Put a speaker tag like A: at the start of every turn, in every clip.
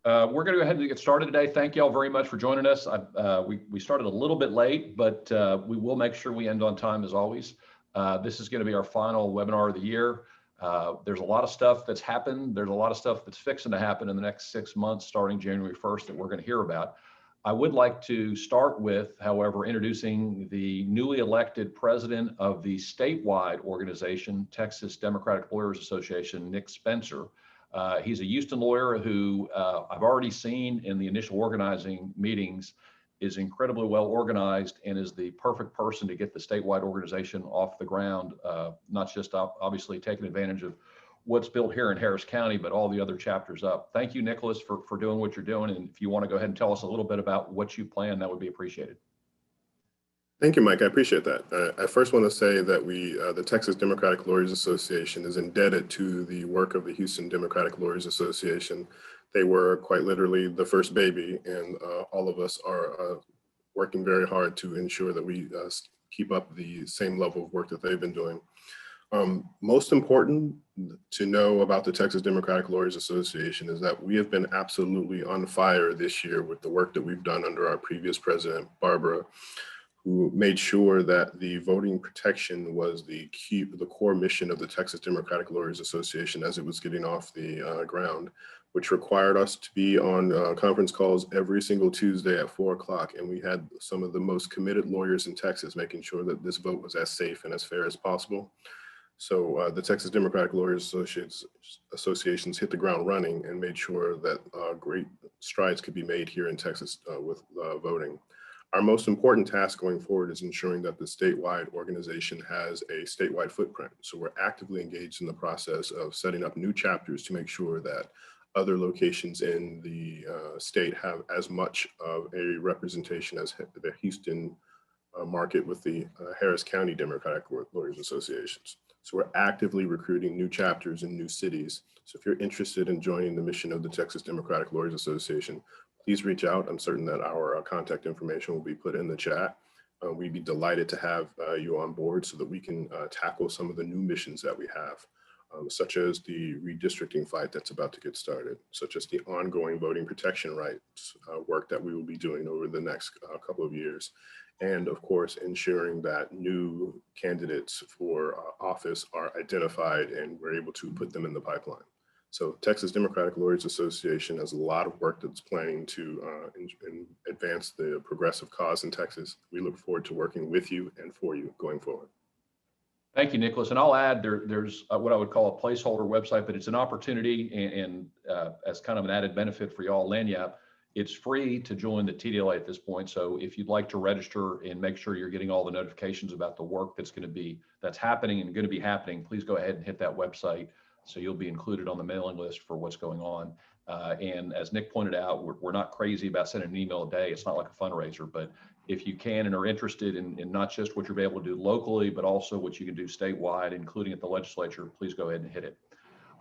A: We're going to go ahead and get started today. Thank you all very much for joining us. We started a little bit late, but we will make sure we end on time as always. This is going to be our final webinar of the year. There's a lot of stuff that's happened. There's a lot of stuff that's fixing to happen in the next 6 months, starting January 1st, that we're going to hear about. I would like to start with, however, introducing the newly elected president of the statewide organization, Texas Democratic Lawyers Association, Nick Spencer. He's a Houston lawyer who I've already seen in the initial organizing meetings is incredibly well organized and is the perfect person to get the statewide organization off the ground, not just obviously taking advantage of what's built here in Harris County, but all the other chapters up. Thank you, Nicholas, for doing what you're doing. And if you want to go ahead and tell us a little bit about what you plan, that would be appreciated.
B: Thank you, Mike. I appreciate that. I first want to say that the Texas Democratic Lawyers Association is indebted to the work of the Houston Democratic Lawyers Association. They were quite literally the first baby, and all of us are working very hard to ensure that we keep up the same level of work that they've been doing. Most important to know about the Texas Democratic Lawyers Association is that we have been absolutely on fire this year with the work that we've done under our previous president, Barbara, who made sure that the voting protection was the core mission of the Texas Democratic Lawyers Association as it was getting off the ground, which required us to be on conference calls every single Tuesday at 4 o'clock. And we had some of the most committed lawyers in Texas making sure that this vote was as safe and as fair as possible. So the Texas Democratic Lawyers Associations hit the ground running and made sure that great strides could be made here in Texas with voting. Our most important task going forward is ensuring that the statewide organization has a statewide footprint. So we're actively engaged in the process of setting up new chapters to make sure that other locations in the state have as much of a representation as the Houston market with the Harris County Democratic Lawyers Associations. So we're actively recruiting new chapters in new cities. So if you're interested in joining the mission of the Texas Democratic Lawyers Association, please reach out. I'm certain that our contact information will be put in the chat. We'd be delighted to have you on board so that we can tackle some of the new missions that we have, such as the redistricting fight that's about to get started, such as the ongoing voting protection rights work that we will be doing over the next couple of years. And of course, ensuring that new candidates for office are identified and we're able to put them in the pipeline. So Texas Democratic Lawyers Association has a lot of work that's planning to advance the progressive cause in Texas. We look forward to working with you and for you going forward.
A: Thank you, Nicholas. And I'll add there's what I would call a placeholder website, but it's an opportunity and as kind of an added benefit for y'all, Lanyap, it's free to join the TDLA at this point. So if you'd like to register and make sure you're getting all the notifications about the work that's happening and going to be happening, please go ahead and hit that website. So you'll be included on the mailing list for what's going on. And as Nick pointed out, we're not crazy about sending an email a day. It's not like a fundraiser, but if you can and are interested in not just what you're able to do locally, but also what you can do statewide, including at the legislature, please go ahead and hit it.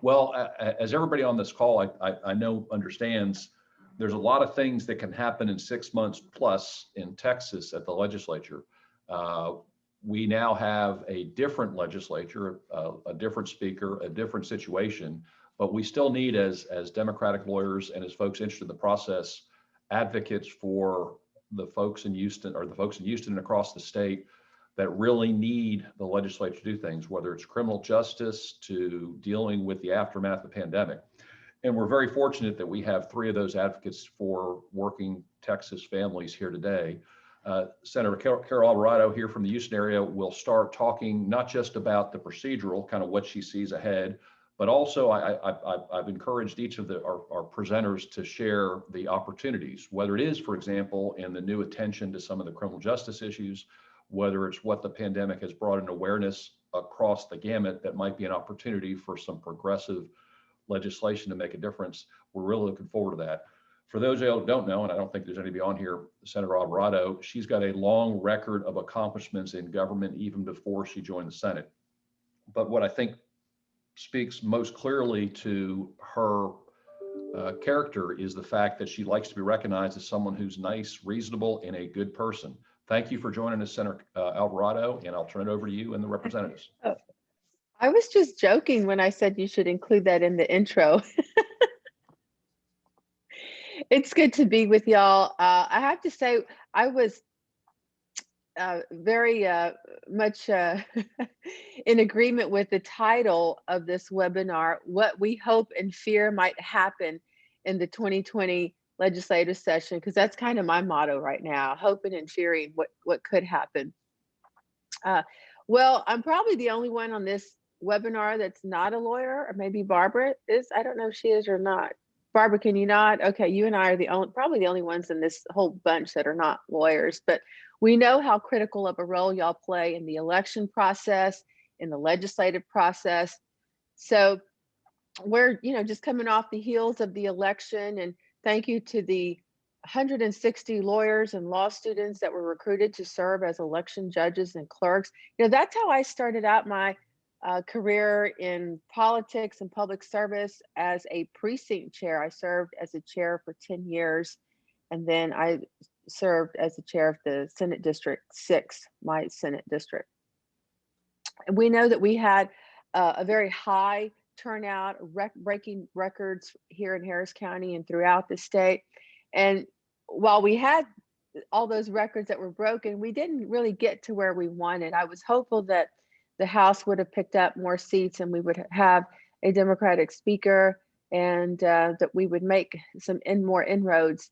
A: Well, as everybody on this call, I know understands, there's a lot of things that can happen in 6 months plus in Texas at the legislature. We now have a different legislature, a different speaker, a different situation, but we still need as Democratic lawyers and as folks interested in the process, advocates for the folks in Houston and across the state that really need the legislature to do things, whether it's criminal justice to dealing with the aftermath of the pandemic. And we're very fortunate that we have 3 of those advocates for working Texas families here today. Senator Carol Alvarado here from the Houston area will start talking not just about the procedural, kind of what she sees ahead, but also I've encouraged each of our presenters to share the opportunities, whether it is, for example, in the new attention to some of the criminal justice issues, whether it's what the pandemic has brought in awareness across the gamut that might be an opportunity for some progressive legislation to make a difference. We're really looking forward to that. For those who don't know, and I don't think there's anybody on here, Senator Alvarado, she's got a long record of accomplishments in government even before she joined the Senate. But what I think speaks most clearly to her character is the fact that she likes to be recognized as someone who's nice, reasonable, and a good person. Thank you for joining us, Senator Alvarado, and I'll turn it over to you and the representatives.
C: I was just joking when I said you should include that in the intro. It's good to be with y'all. I have to say, I was very much in agreement with the title of this webinar, What We Hope and Fear Might Happen in the 2020 Legislative Session, because that's kind of my motto right now, hoping and fearing what could happen. Well, I'm probably the only one on this webinar that's not a lawyer, or maybe Barbara is. I don't know if she is or not. Barbara, can you not? Okay, you and I are probably the only ones in this whole bunch that are not lawyers, but we know how critical of a role y'all play in the election process, in the legislative process. So we're, just coming off the heels of the election, and thank you to the 160 lawyers and law students that were recruited to serve as election judges and clerks. That's how I started out my career in politics and public service as a precinct chair. I served as a chair for 10 years, and then I served as the chair of the Senate District 6, my Senate district. And we know that we had a very high turnout, breaking records here in Harris County and throughout the state. And while we had all those records that were broken, we didn't really get to where we wanted. I was hopeful that the House would have picked up more seats and we would have a Democratic speaker, and that we would make some more inroads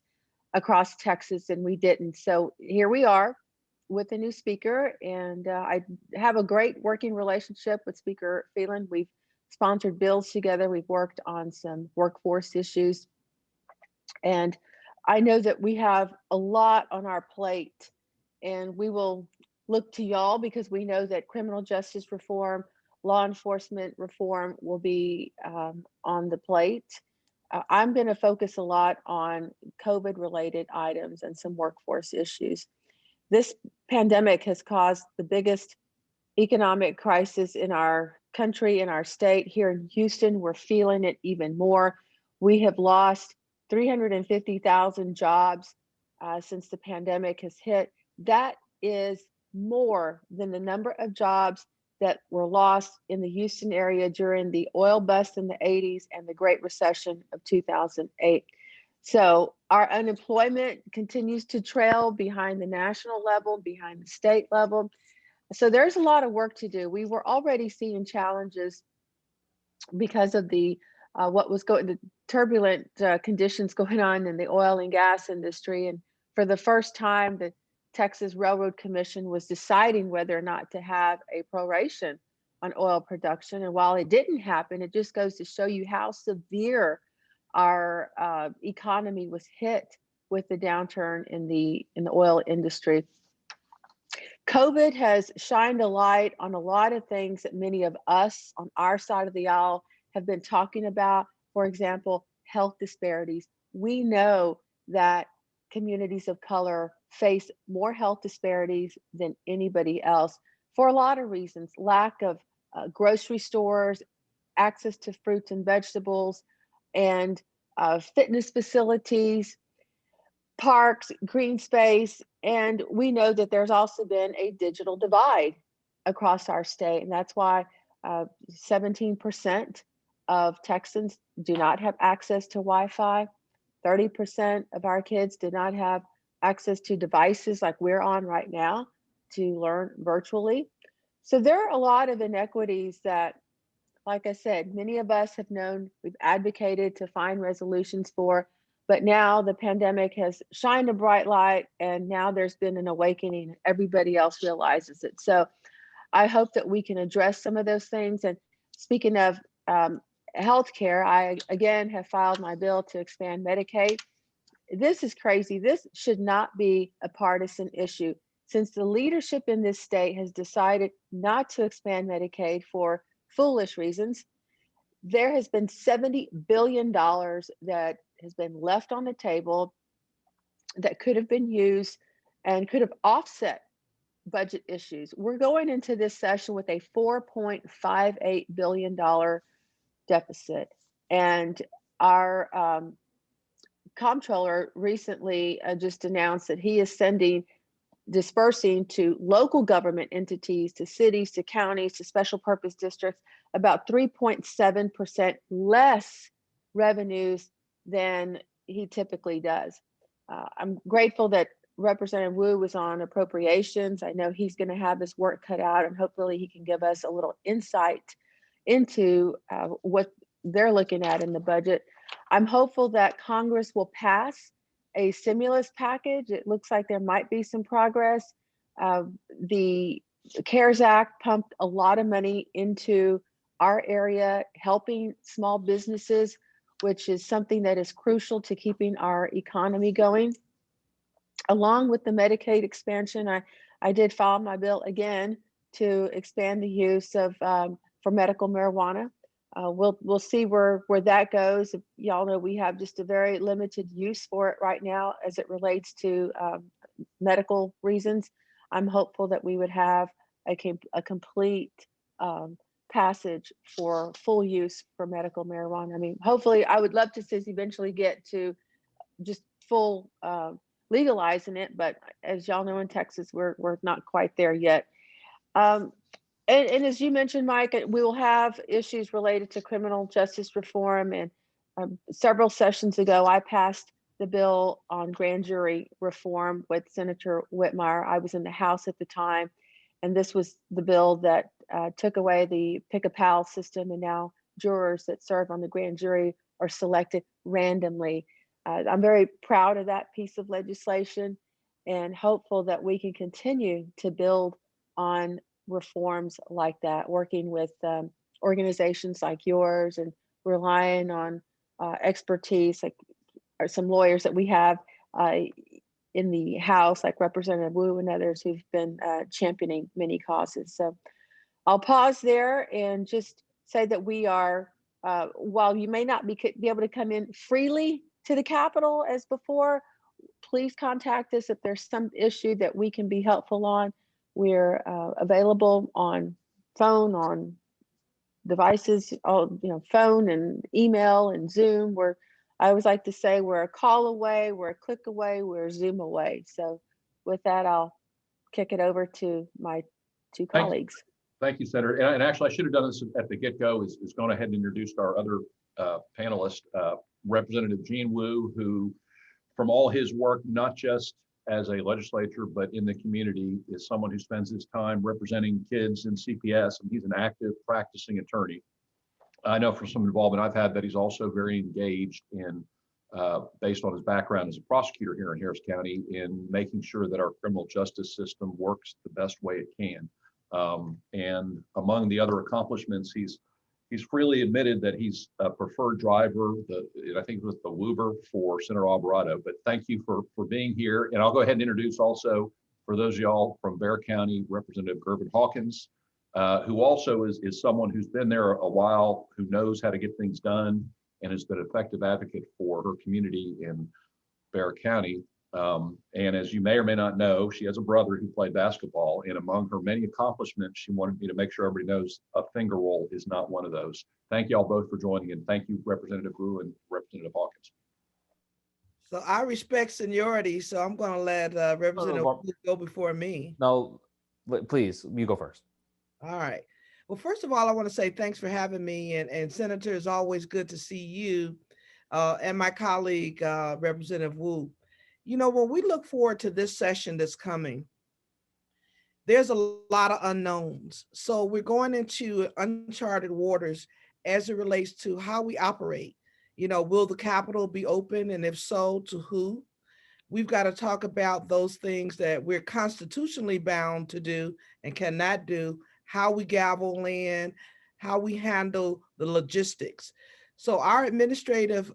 C: across Texas, and we didn't. So here we are with a new speaker, and I have a great working relationship with Speaker Phelan. We've sponsored bills together. We've worked on some workforce issues, and I know that we have a lot on our plate, and we will look to y'all because we know that criminal justice reform, law enforcement reform will be on the plate. I'm going to focus a lot on COVID related items and some workforce issues. This pandemic has caused the biggest economic crisis in our country, in our state. Here in Houston, we're feeling it even more. We have lost 350,000 jobs since the pandemic has hit. That is more than the number of jobs that were lost in the Houston area during the oil bust in the 80s and the Great Recession of 2008. So our unemployment continues to trail behind the national level, behind the state level. So there's a lot of work to do. We were already seeing challenges because of the turbulent conditions going on in the oil and gas industry. And for the first time, the Texas Railroad Commission was deciding whether or not to have a proration on oil production. And while it didn't happen, it just goes to show you how severe our economy was hit with the downturn in the oil industry. COVID has shined a light on a lot of things that many of us on our side of the aisle have been talking about. For example, health disparities. We know that communities of color face more health disparities than anybody else for a lot of reasons. Lack of grocery stores, access to fruits and vegetables, and fitness facilities, parks, green space. And we know that there's also been a digital divide across our state. And that's why 17% of Texans do not have access to Wi-Fi. 30% of our kids do not have access to devices like we're on right now to learn virtually. So there are a lot of inequities that, like I said, many of us have known, we've advocated to find resolutions for, but now the pandemic has shined a bright light, and now there's been an awakening. Everybody else realizes it. So I hope that we can address some of those things. And speaking of healthcare, I again have filed my bill to expand Medicaid. This is crazy. This should not be a partisan issue. Since the leadership in this state has decided not to expand Medicaid for foolish reasons, there has been $70 billion that has been left on the table that could have been used and could have offset budget issues. We're going into this session with a $4.58 billion deficit. And our comptroller recently just announced that he is dispersing to local government entities, to cities, to counties, to special purpose districts, about 3.7% less revenues than he typically does. I'm grateful that Representative Wu was on appropriations. I know he's going to have his work cut out, and hopefully he can give us a little insight into what they're looking at in the budget. I'm hopeful that Congress will pass a stimulus package. It looks like there might be some progress. The CARES Act pumped a lot of money into our area, helping small businesses, which is something that is crucial to keeping our economy going. Along with the Medicaid expansion, I did file my bill again to expand the use of for medical marijuana. We'll see where that goes. Y'all know we have just a very limited use for it right now as it relates to medical reasons. I'm hopeful that we would have a complete passage for full use for medical marijuana. I mean, hopefully, I would love to see us eventually get to just full legalizing it, but as y'all know, in Texas, we're not quite there yet. And as you mentioned, Mike, we will have issues related to criminal justice reform. And several sessions ago, I passed the bill on grand jury reform with Senator Whitmire. I was in the House at the time, and this was the bill that took away the pick-a-pal system, and now jurors that serve on the grand jury are selected randomly. I'm very proud of that piece of legislation and hopeful that we can continue to build on reforms like that, working with organizations like yours and relying on expertise, like some lawyers that we have in the House, like Representative Wu and others who've been championing many causes. So I'll pause there and just say that we are, while you may not be able to come in freely to the Capitol as before, please contact us if there's some issue that we can be helpful on. We're available on phone, on devices, phone and email and Zoom. I always like to say we're a call away, we're a click away, we're a Zoom away. So with that, I'll kick it over to my two colleagues.
A: Thank you, Senator. And actually, I should have done this at the get-go, is gone ahead and introduced our other panelist, Representative Gene Wu, who, from all his work, not just as a legislator, but in the community, is someone who spends his time representing kids in CPS, and he's an active practicing attorney. I know from some involvement I've had that he's also very engaged in, based on his background as a prosecutor here in Harris County, in making sure that our criminal justice system works the best way it can. And among the other accomplishments, he's freely admitted that he's a preferred driver, I think it was the Uber for Senator Alvarado. But thank you for being here. And I'll go ahead and introduce also, for those of y'all from Bexar County, Representative Gervin-Hawkins, who also is someone who's been there a while, who knows how to get things done, and has been an effective advocate for her community in Bexar County. And as you may or may not know, she has a brother who played basketball, and among her many accomplishments, she wanted me to make sure everybody knows a finger roll is not one of those. Thank you all both for joining, and thank you, Representative Wu and Representative Hawkins.
D: So I respect seniority, so I'm going to let Representative Wu go before me.
E: No, please, you go first.
D: All right. Well, first of all, I want to say thanks for having me, and Senator, it's always good to see you and my colleague, Representative Wu. You know, when we look forward to this session that's coming, there's a lot of unknowns. So we're going into uncharted waters as it relates to how we operate. You know, will the Capitol be open? And if so, to who? We've got to talk about those things that we're constitutionally bound to do and cannot do, how we gavel in, how we handle the logistics. So our administrative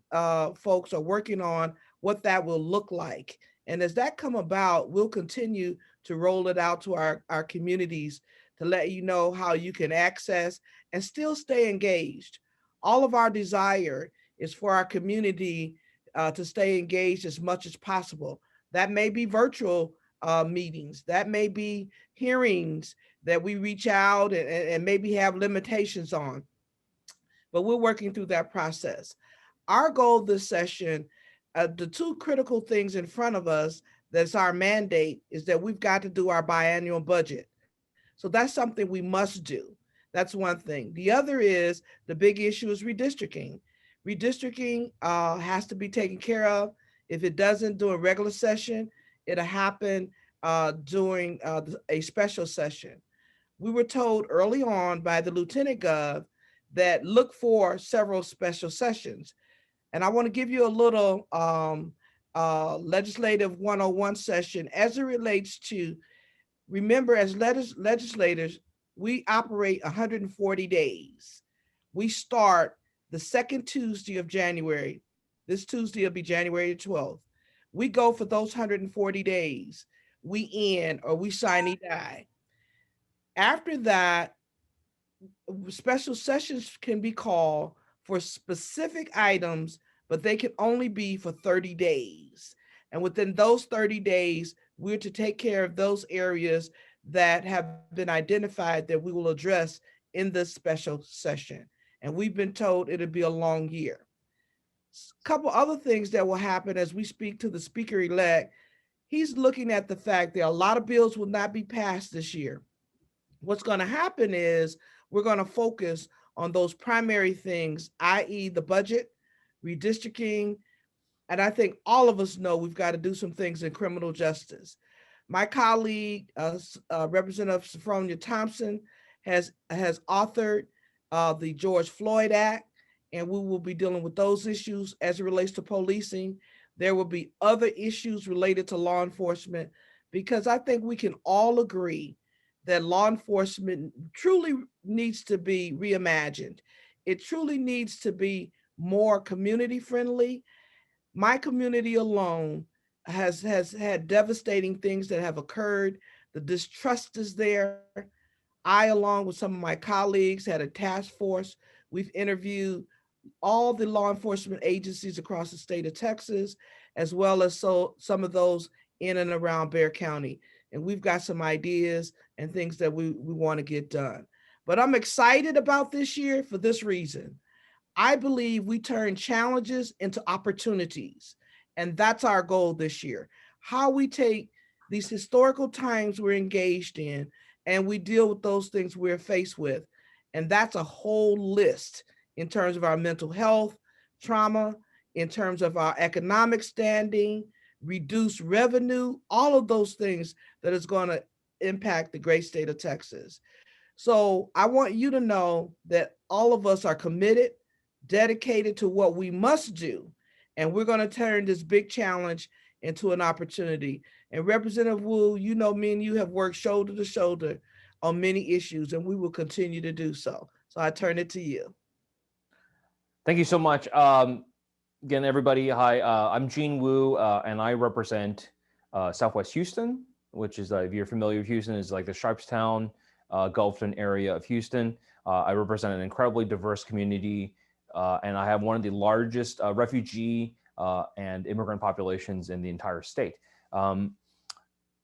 D: folks are working on what that will look like. And as that come about, we'll continue to roll it out to our communities to let you know how you can access and still stay engaged. All of our desire is for our community to stay engaged as much as possible. That may be virtual meetings, that may be hearings that we reach out and maybe have limitations on, but we're working through that process. Our goal this session, the two critical things in front of us that's our mandate, is that we've got to do our biannual budget. So that's something we must do. That's one thing. The other is the big issue is redistricting. Redistricting has to be taken care of. If it doesn't during regular session, it'll happen during a special session. We were told early on by the Lieutenant Gov that look for several special sessions. And I want to give you a little legislative 101 session as it relates to, remember, as legislators, we operate 140 days. We start the second Tuesday of January. This Tuesday will be January 12th. We go for those 140 days. We end or we sine die. After that, special sessions can be called for specific items, but they can only be for 30 days. And within those 30 days, we're to take care of those areas that have been identified that we will address in this special session. And we've been told it'll be a long year. A couple other things that will happen as we speak to the speaker-elect. He's looking at the fact that a lot of bills will not be passed this year. What's going to happen is we're going to focus on those primary things, i.e. the budget, redistricting, and I think all of us know we've got to do some things in criminal justice. My colleague, Representative Sophronia Thompson, has authored the George Floyd Act, and we will be dealing with those issues as it relates to policing. There will be other issues related to law enforcement, because I think we can all agree that law enforcement truly needs to be reimagined. It truly needs to be more community friendly. My community alone has had devastating things that have occurred. The distrust is there. I, along with some of my colleagues, had a task force. We've interviewed all the law enforcement agencies across the state of Texas, as well as some of those in and around Bexar County. And we've got some ideas and things that we want to get done. But I'm excited about this year for this reason. I believe we turn challenges into opportunities. And that's our goal this year. How we take these historical times we're engaged in and we deal with those things we're faced with. And that's a whole list in terms of our mental health, trauma, in terms of our economic standing, reduced revenue, all of those things that is going to impact the great state of Texas. So I want you to know that all of us are committed, dedicated to what we must do. And we're going to turn this big challenge into an opportunity. And Representative Wu, you know, me and you have worked shoulder to shoulder on many issues, and we will continue to do so. So I turn it to you.
E: Thank you so much. Again, everybody, hi, I'm Gene Wu, and I represent Southwest Houston, which is, if you're familiar with Houston, is like the Sharpstown, Gulfton area of Houston. I represent an incredibly diverse community, and I have one of the largest refugee and immigrant populations in the entire state.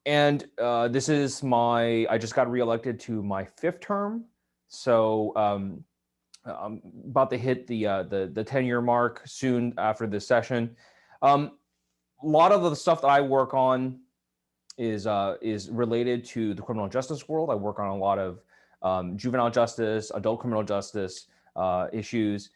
E: This is I just got reelected to my 5th term. So I'm about to hit the 10-year mark soon after this session. A lot of the stuff that I work on is related to the criminal justice world. I work on a lot of juvenile justice, adult criminal justice issues,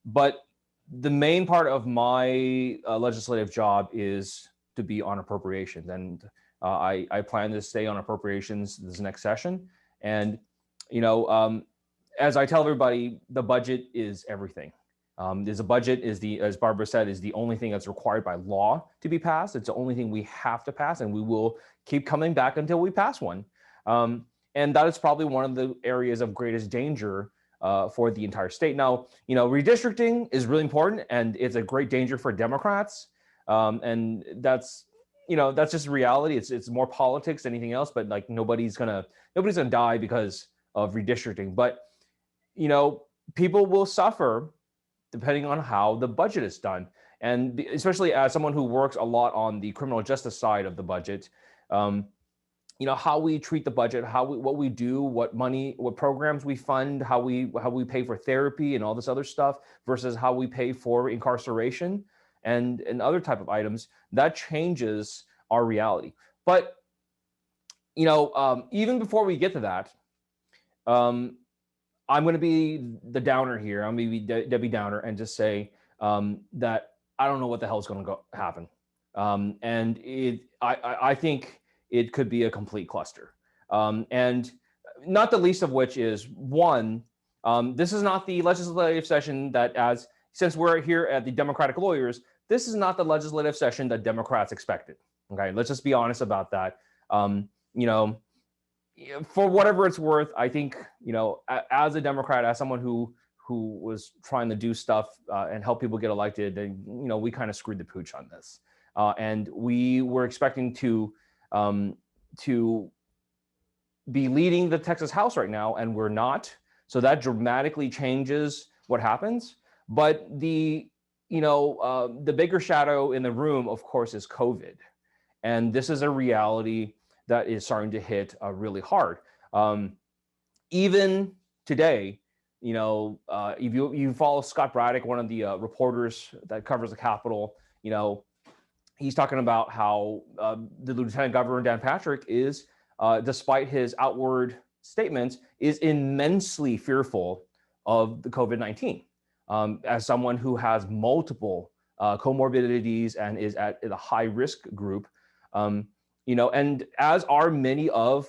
E: but the main part of my legislative job is to be on appropriations, and I plan to stay on appropriations this next session. And as I tell everybody, the budget is everything. The budget is as Barbara said, is the only thing that's required by law to be passed. It's the only thing we have to pass, and we will keep coming back until we pass one. And that is probably one of the areas of greatest danger for the entire state. Now, redistricting is really important, and it's a great danger for Democrats. And that's just reality. It's more politics than anything else. But like nobody's gonna die because of redistricting. But people will suffer depending on how the budget is done. And especially as someone who works a lot on the criminal justice side of the budget, how we treat the budget, what we do, what programs we fund, how we pay for therapy and all this other stuff versus how we pay for incarceration and other type of items, that changes our reality. But, even before we get to that, I'm going to be the downer here. I'm going to be Debbie Downer and just say, that I don't know what the hell is going to happen. And I think it could be a complete cluster. And not the least of which is one, this is not the legislative session that since we're here at the Democratic Lawyers, this is not the legislative session that Democrats expected. Okay, let's just be honest about that. For whatever it's worth, I think, as a Democrat, as someone who was trying to do stuff and help people get elected, and we kind of screwed the pooch on this, and we were expecting to be leading the Texas House right now, and we're not. So that dramatically changes what happens. But the bigger shadow in the room, of course, is COVID, and this is a reality that is starting to hit really hard. Even today, if you follow Scott Braddock, one of the reporters that covers the Capitol, he's talking about how the Lieutenant Governor, Dan Patrick, is, despite his outward statements, is immensely fearful of the COVID-19. As someone who has multiple comorbidities and is at a high risk group, and as are many of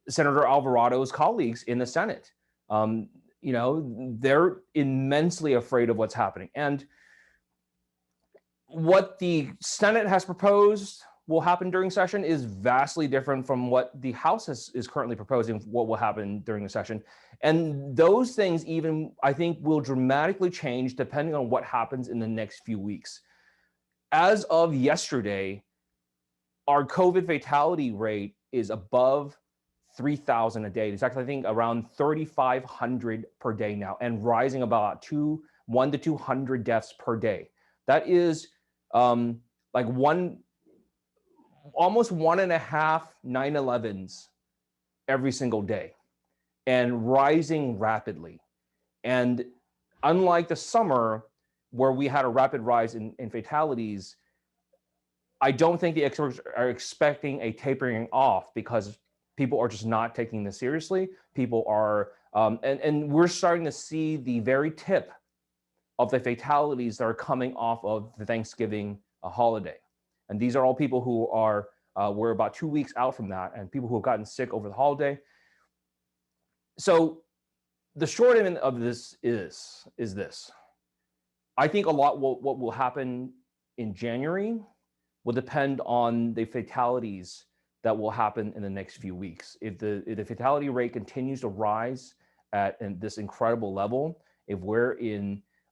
E: Senator Alvarado's colleagues in the Senate, they're immensely afraid of what's happening. And what the Senate has proposed will happen during session is vastly different from what the House is currently proposing what will happen during the session. And those things even, I think, will dramatically change depending on what happens in the next few weeks. As of yesterday, our COVID fatality rate is above 3,000 a day. It's actually, I think, around 3,500 per day now, and rising about 1 to 200 deaths per day. That is almost 1.5 9/11s every single day, and rising rapidly. And unlike the summer, where we had a rapid rise in fatalities, I don't think the experts are expecting a tapering off, because people are just not taking this seriously. People are, and we're starting to see the very tip of the fatalities that are coming off of the Thanksgiving holiday. And these are all people who are, we're about 2 weeks out from that, and people who have gotten sick over the holiday. So the short end of this is this. I think a lot what will happen in January will depend on the fatalities that will happen in the next few weeks. If the fatality rate continues to rise at this incredible level, if we're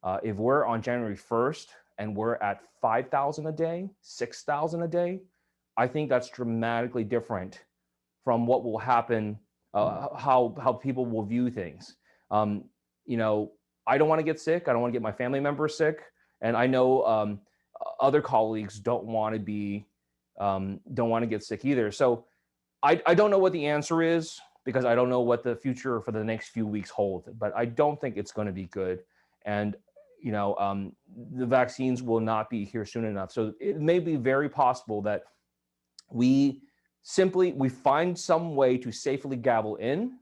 E: on January 1st and we're at 5,000 a day, 6,000 a day, I think that's dramatically different from what will happen, how people will view things. I don't want to get sick. I don't want to get my family members sick, and I know other colleagues don't want to get sick either. So I don't know what the answer is, because I don't know what the future for the next few weeks hold, but I don't think it's going to be good. And the vaccines will not be here soon enough. So it may be very possible that we find some way to safely gavel in,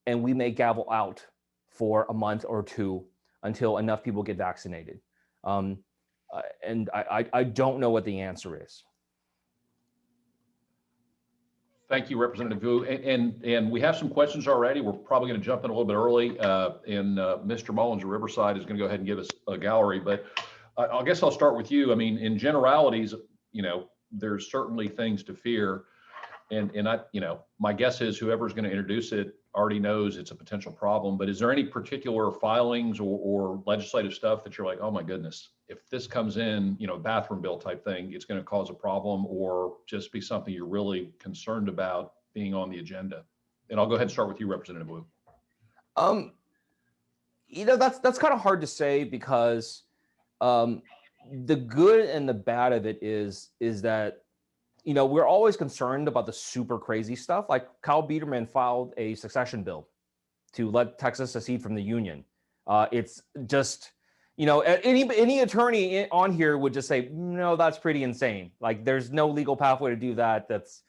E: and we may gavel out for a month or two until enough people get vaccinated. And I don't know what the answer is.
A: Thank you, Representative Wu. And we have some questions already. We're probably going to jump in a little bit early. And Mr. Mullins of Riverside is going to go ahead and give us a gallery. But I guess I'll start with you. I mean, in generalities, there's certainly things to fear. And my guess is whoever's going to introduce it already knows it's a potential problem. But is there any particular filings or legislative stuff that you're like, oh my goodness, if this comes in, bathroom bill type thing, it's going to cause a problem, or just be something you're really concerned about being on the agenda? And I'll go ahead and start with you, Representative Wu.
E: That's kind of hard to say, because the good and the bad of it is that we're always concerned about the super crazy stuff. Like Kyle Biederman filed a succession bill to let Texas secede from the Union. It's just, any attorney on here would just say, no, that's pretty insane. Like, there's no legal pathway to do that. That's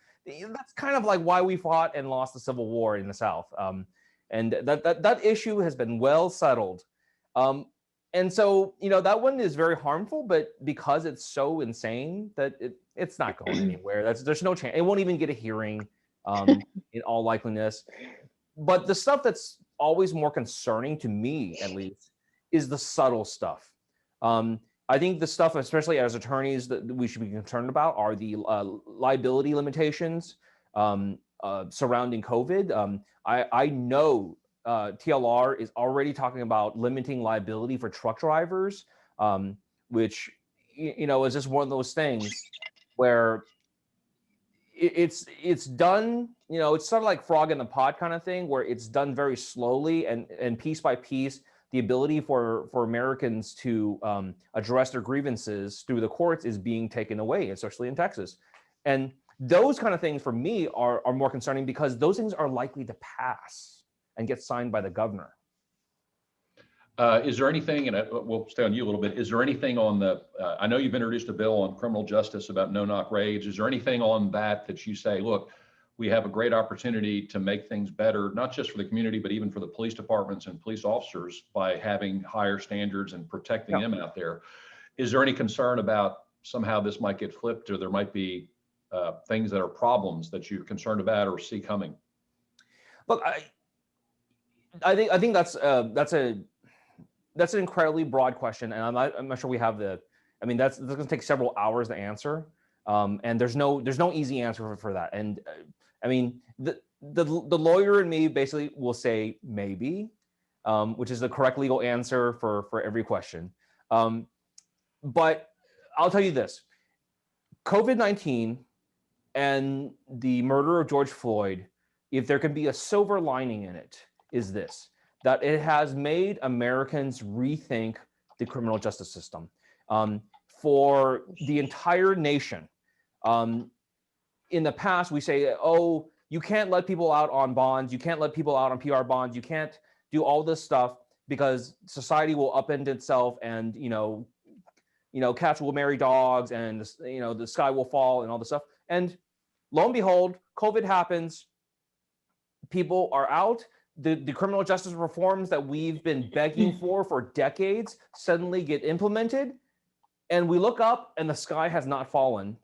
E: kind of like why we fought and lost the Civil War in the South. And that issue has been well settled. And so, that one is very harmful, but because it's so insane that it's not going anywhere. There's no chance. It won't even get a hearing, in all likeliness. But the stuff that's always more concerning to me, at least, is the subtle stuff. I think the stuff, especially as attorneys, that we should be concerned about are the liability limitations surrounding COVID. I know TLR is already talking about limiting liability for truck drivers, which is just one of those things where it's done. It's sort of like frog in the pot kind of thing, where it's done very slowly and piece by piece. The ability for Americans to address their grievances through the courts is being taken away, especially in Texas. And those kind of things for me are more concerning because those things are likely to pass and get signed by the governor.
A: Is there anything, and we'll stay on you a little bit, is there anything on the, I know you've introduced a bill on criminal justice about no-knock raids. Is there anything on that you say, look, we have a great opportunity to make things better, not just for the community, but even for the police departments and police officers by having higher standards and protecting them out there? Is there any concern about somehow this might get flipped, or there might be things that are problems that you're concerned about or see coming?
E: Look, I think that's an incredibly broad question, and I'm not sure we have that's going to take several hours to answer, and there's no easy answer for that. And the lawyer in me basically will say maybe, which is the correct legal answer for every question. But I'll tell you this: COVID-19 and the murder of George Floyd, if there can be a silver lining in it, is this: that it has made Americans rethink the criminal justice system for the entire nation. In the past, we say, oh, you can't let people out on bonds. You can't let people out on PR bonds. You can't do all this stuff because society will upend itself, and cats will marry dogs, and the sky will fall and all this stuff. And lo and behold, COVID happens. People are out. The criminal justice reforms that we've been begging for decades suddenly get implemented, and we look up and the sky has not fallen,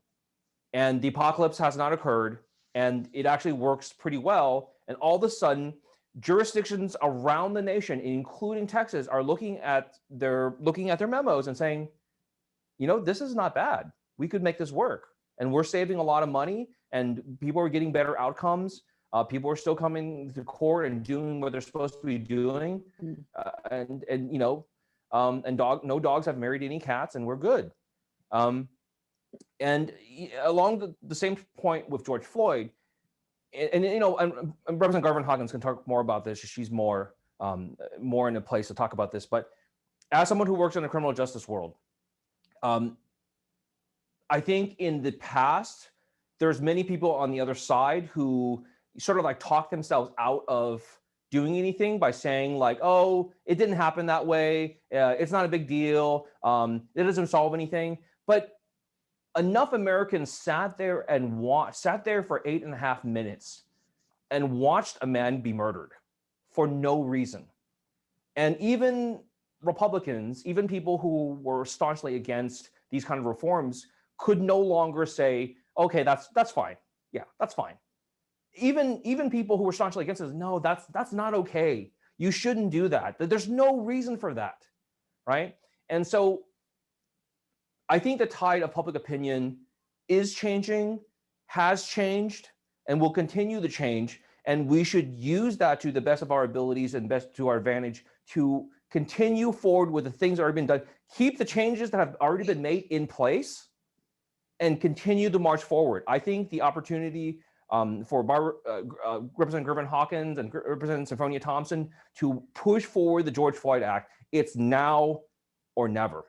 E: and the apocalypse has not occurred, and it actually works pretty well. And all of a sudden, jurisdictions around the nation, including Texas, are looking at their memos and saying, this is not bad. We could make this work, and we're saving a lot of money, and people are getting better outcomes. People are still coming to court and doing what they're supposed to be doing, no dogs have married any cats, and we're good. And along the same point with George Floyd, and Representative Gervin-Hawkins can talk more about this. She's more in a place to talk about this. But as someone who works in the criminal justice world, I think in the past, there's many people on the other side who sort of like talk themselves out of doing anything by saying like, oh, it didn't happen that way. It's not a big deal. It doesn't solve anything. But enough Americans sat there for 8.5 minutes and watched a man be murdered for no reason. And even Republicans, even people who were staunchly against these kind of reforms, could no longer say, okay, that's fine. Yeah, that's fine. Even people who were staunchly against it, no, that's not okay. You shouldn't do that. There's no reason for that, right? And so I think the tide of public opinion is changing, has changed, and will continue to change. And we should use that to the best of our abilities and best to our advantage to continue forward with the things that are being done. Keep the changes that have already been made in place and continue to march forward. I think the opportunity for Representative Gervin-Hawkins and Representative Symphonia Thompson to push forward the George Floyd Act, it's now or never.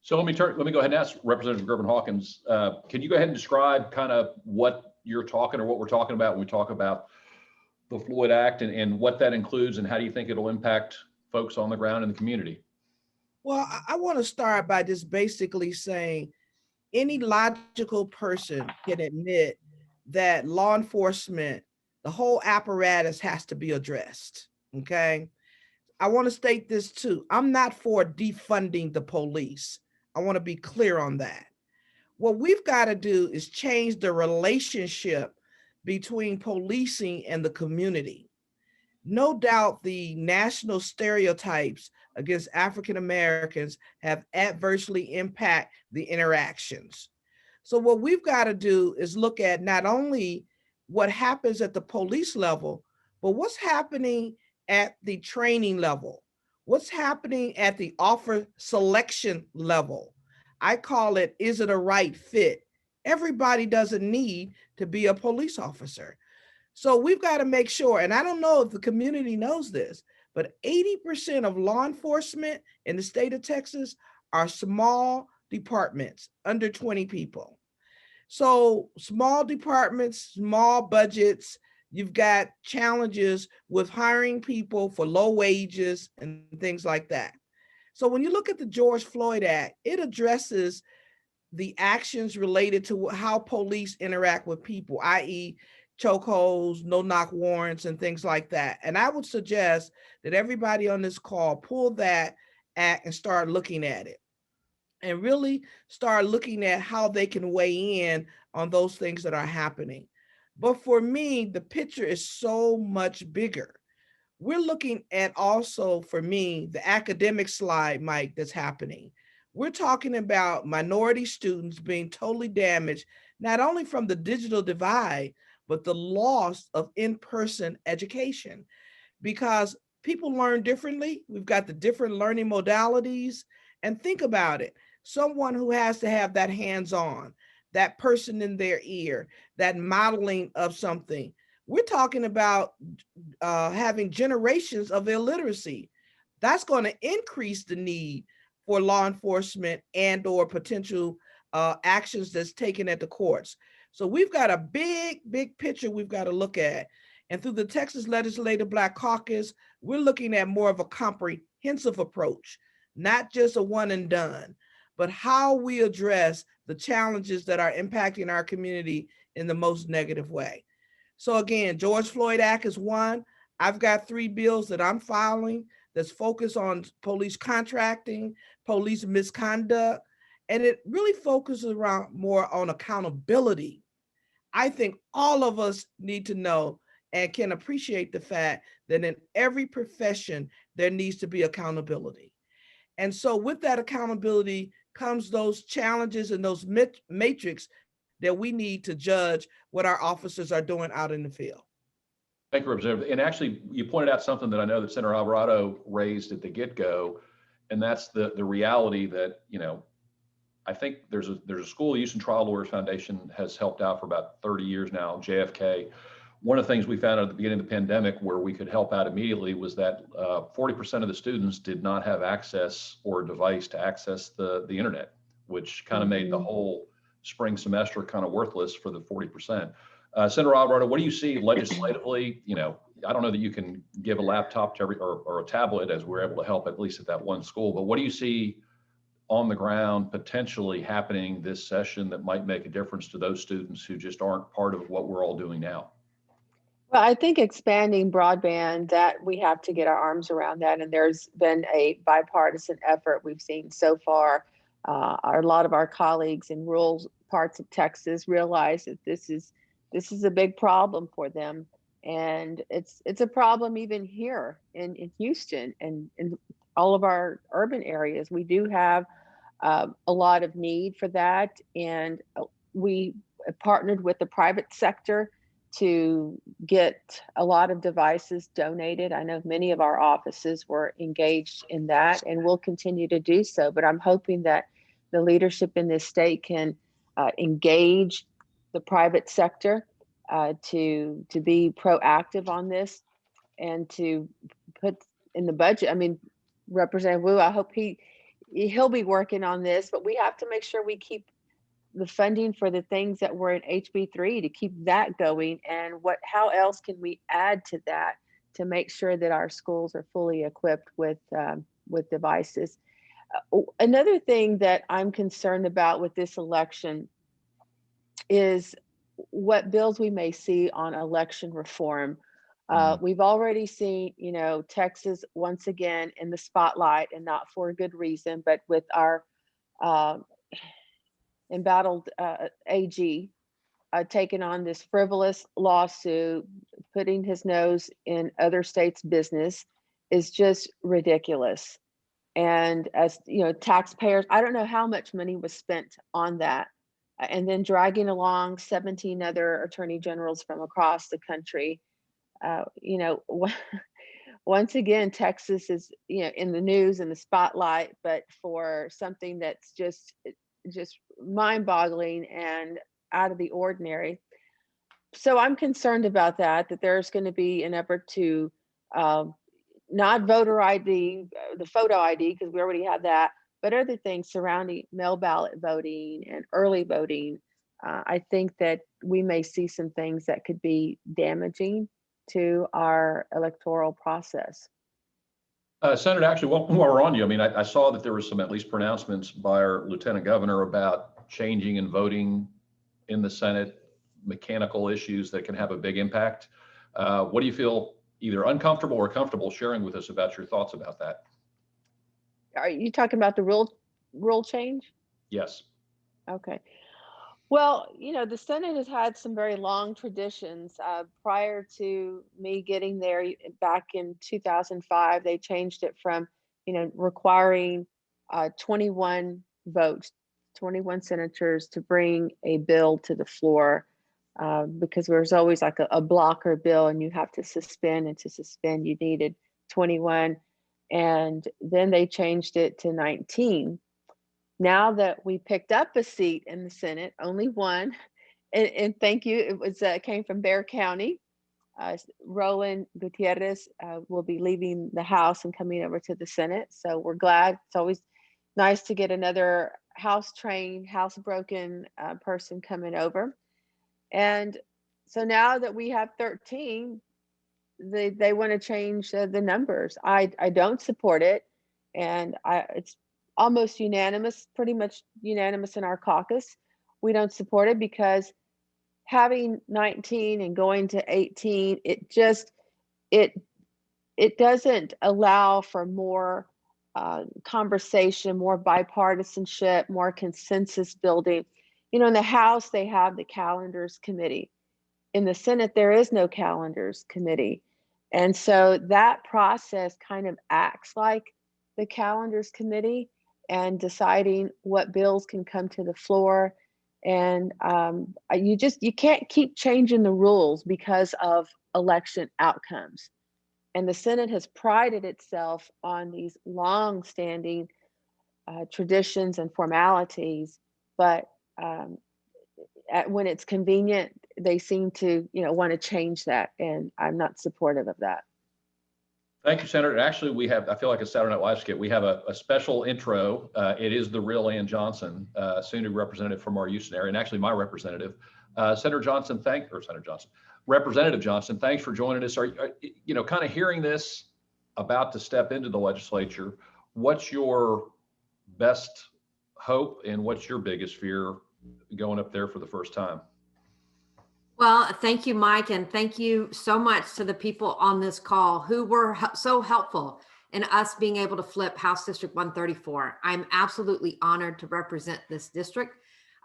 A: So let me go ahead and ask Representative Gervin-Hawkins, can you go ahead and describe kind of what we're talking about when we talk about the Floyd Act and what that includes, and how do you think it'll impact folks on the ground in the community?
D: Well, I want to start by just basically saying any logical person can admit that law enforcement, the whole apparatus has to be addressed, okay? I want to state this too. I'm not for defunding the police. I want to be clear on that. What we've got to do is change the relationship between policing and the community. No doubt the national stereotypes against African Americans have adversely impacted the interactions. So what we've got to do is look at not only what happens at the police level, but what's happening at the training level, what's happening at the offer selection level. I call it, is it a right fit? Everybody doesn't need to be a police officer. So we've got to make sure, and I don't know if the community knows this, but 80% of law enforcement in the state of Texas are small departments, under 20 people. So small departments, small budgets, you've got challenges with hiring people for low wages and things like that. So when you look at the George Floyd Act, it addresses the actions related to how police interact with people, i.e., chokeholds, no-knock warrants, and things like that. And I would suggest that everybody on this call pull that act and start looking at it, and really start looking at how they can weigh in on those things that are happening. But for me, the picture is so much bigger. We're looking at also, for me, the academic slide, Mike, that's happening. We're talking about minority students being totally damaged, not only from the digital divide, but the loss of in-person education, because people learn differently. We've got the different learning modalities. And think about it, someone who has to have that hands-on, that person in their ear, that modeling of something. We're talking about having generations of illiteracy. That's going to increase the need for law enforcement and or potential actions that's taken at the courts. So we've got a big picture we've got to look at. And through the Texas Legislative Black Caucus, we're looking at more of a comprehensive approach, not just a one and done, but how we address the challenges that are impacting our community in the most negative way. So again, George Floyd Act is one. I've got 3 bills that I'm filing that's focused on police contracting, police misconduct, and it really focuses around more on accountability. I think all of us need to know and can appreciate the fact that in every profession, there needs to be accountability. And so with that accountability comes those challenges and those matrix that we need to judge what our officers are doing out in the field.
A: Thank you, Representative. And actually, you pointed out something that I know that Senator Alvarado raised at the get-go, and that's the reality that, you know, I think there's a school, Youth and Trial Lawyers Foundation has helped out for about 30 years now, JFK. One of the things we found out at the beginning of the pandemic where we could help out immediately was that 40% of the students did not have access or a device to access the internet, which kind of made the whole spring semester kind of worthless for the 40%. Senator Alvarado, what do you see legislatively? You know, I don't know that you can give a laptop to every or a tablet, as we're able to help at least at that one school, but what do you see on the ground potentially happening this session that might make a difference to those students who just aren't part of what we're all doing now?
C: Well, I think expanding broadband, that we have to get our arms around that. And there's been a bipartisan effort we've seen so far. A lot of our colleagues in rural parts of Texas realize that this is a big problem for them. And it's a problem even here in Houston and in all of our urban areas. We do have a lot of need for that. And we partnered with the private sector to get a lot of devices donated. I know many of our offices were engaged in that and will continue to do so, but I'm hoping that the leadership in this state can engage the private sector to be proactive on this and to put in the budget. I mean, Representative Wu, I hope he'll be working on this, but we have to make sure we keep the funding for the things that were in HB3 to keep that going. And how else can we add to that to make sure that our schools are fully equipped with devices? Another thing that I'm concerned about with this election is what bills we may see on election reform. We've already seen, Texas once again in the spotlight, and not for a good reason, but with our embattled AG taking on this frivolous lawsuit, putting his nose in other states' business is just ridiculous. And as taxpayers, I don't know how much money was spent on that. And then dragging along 17 other attorney generals from across the country. Once again, Texas is, in the news, in the spotlight, but for something that's just mind-boggling and out of the ordinary. So I'm concerned about that there's going to be an effort to not voter ID, the photo ID, because we already have that, but other things surrounding mail ballot voting and early voting. I think that we may see some things that could be damaging to our electoral process.
A: Senator, actually, while we're on you, I mean, I saw that there was some at least pronouncements by our Lieutenant Governor about changing in voting in the Senate, mechanical issues that can have a big impact. What do you feel either uncomfortable or comfortable sharing with us about your thoughts about that?
C: Are you talking about the rule change?
A: Yes.
C: Okay. Well, the Senate has had some very long traditions. Prior to me getting there back in 2005, they changed it from, requiring 21 votes, 21 senators to bring a bill to the floor, because there's always like a blocker bill and you have to suspend, and to suspend you needed 21. And then they changed it to 19. Now that we picked up a seat in the Senate, only one, and thank you, it was came from Bexar County. Roland Gutierrez will be leaving the House and coming over to the Senate. So we're glad. It's always nice to get another house-trained, house-broken person coming over. And so now that we have 13, they want to change the numbers. I don't support it, and it's almost unanimous, pretty much unanimous in our caucus. We don't support it because having 19 and going to 18, it doesn't allow for more conversation, more bipartisanship, more consensus building. In the House, they have the calendars committee. In the Senate, there is no calendars committee. And so that process kind of acts like the calendars committee, and deciding what bills can come to the floor. And you can't keep changing the rules because of election outcomes. And the Senate has prided itself on these long-standing traditions and formalities, but when it's convenient, they seem to want to change that, and I'm not supportive of that.
A: Thank you, Senator. Actually, we have, I feel like a Saturday Night Live skit. We have a special intro. It is the real Ann Johnson, soon to be representative from our Houston area, and actually my representative. Representative Johnson, thanks for joining us. Are kind of hearing this about to step into the legislature, what's your best hope and what's your biggest fear going up there for the first time?
F: Well, thank you, Mike, and thank you so much to the people on this call who were so helpful in us being able to flip House District 134. I'm absolutely honored to represent this district,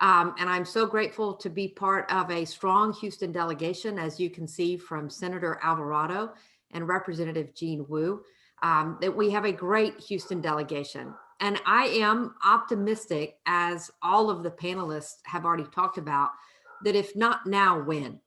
F: and I'm so grateful to be part of a strong Houston delegation, as you can see from Senator Alvarado and Representative Jean Wu, that we have a great Houston delegation. And I am optimistic, as all of the panelists have already talked about, that if not now, when?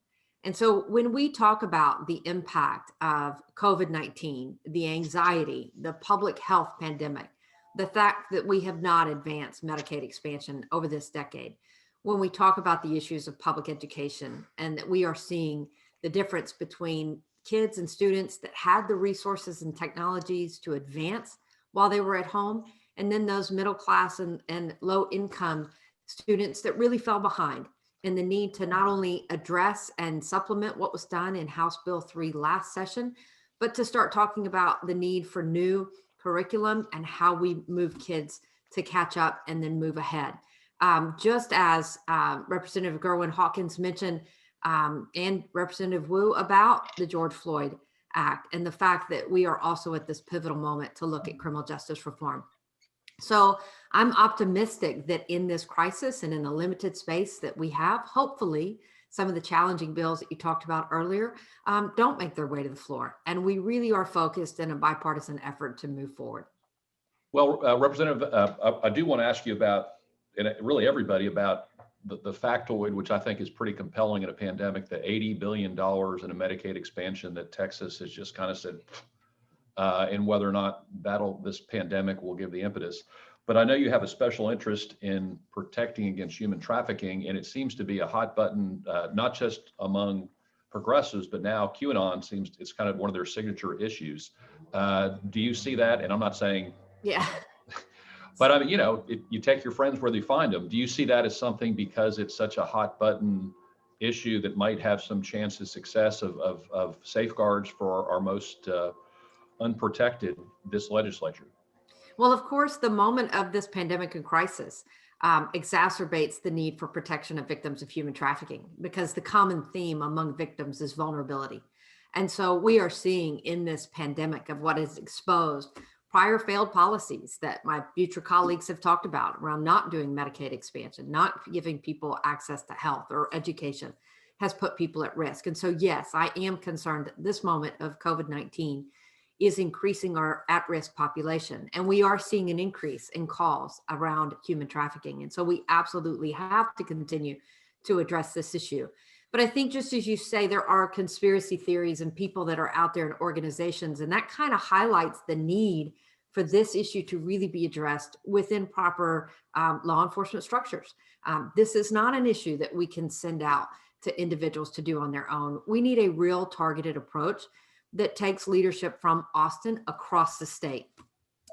F: And so when we talk about the impact of COVID-19, the anxiety, the public health pandemic, the fact that we have not advanced Medicaid expansion over this decade, when we talk about the issues of public education, and that we are seeing the difference between kids and students that had the resources and technologies to advance while they were at home, and then those middle class and low income students that really fell behind, and the need to not only address and supplement what was done in House Bill 3 last session, but to start talking about the need for new curriculum and how we move kids to catch up and then move ahead. Just as Representative Gervin-Hawkins mentioned, and Representative Wu, about the George Floyd Act and the fact that we are also at this pivotal moment to look at criminal justice reform. So I'm optimistic that in this crisis and in the limited space that we have, hopefully some of the challenging bills that you talked about earlier don't make their way to the floor. And we really are focused in a bipartisan effort to move forward.
A: Well, Representative, I do want to ask you about, and really everybody, about the factoid, which I think is pretty compelling in a pandemic, the $80 billion in a Medicaid expansion that Texas has just kind of said, and whether or not this pandemic will give the impetus. But I know you have a special interest in protecting against human trafficking, and it seems to be a hot button, not just among progressives, but now QAnon seems it's kind of one of their signature issues. Do you see that? And I'm not saying,
F: Yeah.
A: but I mean, you take your friends where you find them. Do you see that as something, because it's such a hot button issue, that might have some chance of success of safeguards for our most unprotected this legislature?
F: Well, of course, the moment of this pandemic and crisis exacerbates the need for protection of victims of human trafficking, because the common theme among victims is vulnerability. And so we are seeing in this pandemic of what is exposed prior failed policies that my future colleagues have talked about around not doing Medicaid expansion, not giving people access to health or education, has put people at risk. And so, yes, I am concerned that this moment of COVID-19 is increasing our at-risk population. And we are seeing an increase in calls around human trafficking. And so we absolutely have to continue to address this issue. But I think, just as you say, there are conspiracy theories and people that are out there in organizations, and that kind of highlights the need for this issue to really be addressed within proper law enforcement structures. This is not an issue that we can send out to individuals to do on their own. We need a real targeted approach that takes leadership from Austin across the state.